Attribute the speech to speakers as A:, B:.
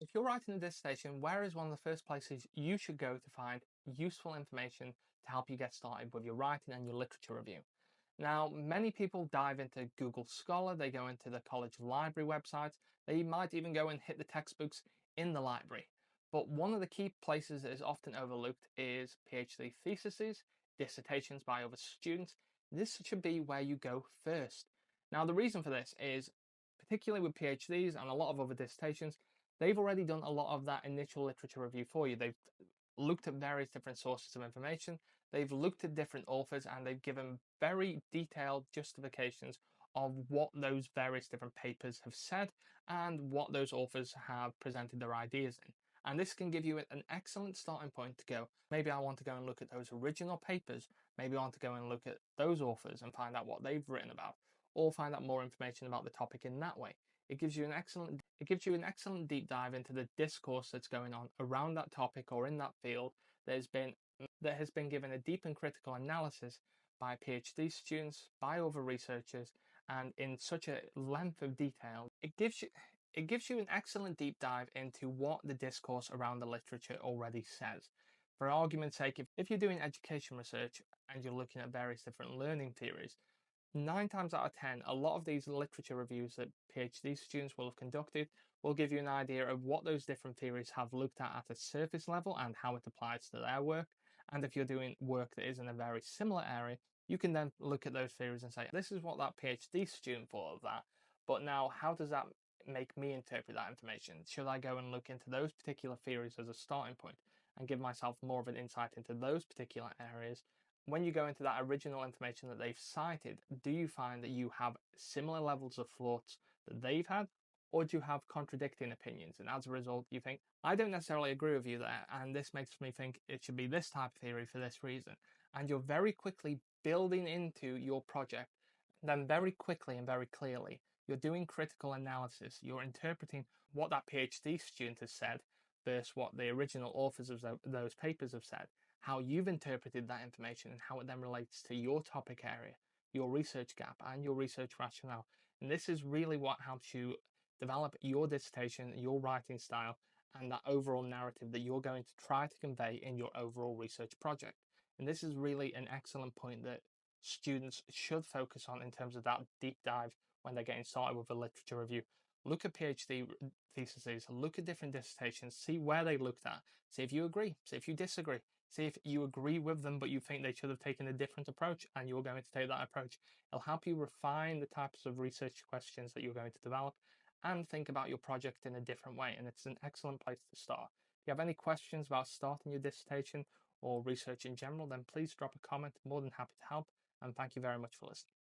A: If you're writing a dissertation, where is one of the first places you should go to find useful information to help you get started with your writing and your literature review? Now, many people dive into Google Scholar, they go into the college library websites, they might even go and hit the textbooks in the library. But one of the key places that is often overlooked is PhD theses, dissertations by other students. This should be where you go first. Now, the reason for this is, particularly with PhDs and a lot of other dissertations, they've already done a lot of that initial literature review for you. They've looked at various different sources of information, they've looked at different authors, and they've given very detailed justifications of what those various different papers have said and what those authors have presented their ideas in. And this can give you an excellent starting point to go, maybe I want to go and look at those original papers, maybe I want to go and look at those authors and find out what they've written about, or find out more information about the topic in that way. It gives you an excellent deep dive into the discourse that's going on around that topic or in that field that has been given a deep and critical analysis by PhD students, by other researchers, and in such a length of detail. It gives you an excellent deep dive into what the discourse around the literature already says. For argument's sake, if you're doing education research and you're looking at various different learning theories, 9 times out of 10, a lot of these literature reviews that PhD students will have conducted will give you an idea of what those different theories have looked at a surface level and how it applies to their work. And if you're doing work that is in a very similar area, you can then look at those theories and say, this is what that PhD student thought of that. But now, how does that make me interpret that information? Should I go and look into those particular theories as a starting point and give myself more of an insight into those particular areas? When you go into that original information that they've cited, do you find that you have similar levels of thoughts that they've had, or do you have contradicting opinions? And as a result, you think, I don't necessarily agree with you there, and this makes me think it should be this type of theory for this reason. And you're very quickly building into your project, then very quickly and very clearly, you're doing critical analysis. You're interpreting what that PhD student has said versus what the original authors of those papers have said, how you've interpreted that information and how it then relates to your topic area, your research gap, and your research rationale. And this is really what helps you develop your dissertation, your writing style, and that overall narrative that you're going to try to convey in your overall research project. And this is really an excellent point that students should focus on in terms of that deep dive when they're getting started with a literature review. Look at PhD theses, look at different dissertations, see where they looked at, see if you agree, see if you disagree, see if you agree with them, but you think they should have taken a different approach and you're going to take that approach. It'll help you refine the types of research questions that you're going to develop and think about your project in a different way. And it's an excellent place to start. If you have any questions about starting your dissertation or research in general, then please drop a comment. More than happy to help. And thank you very much for listening.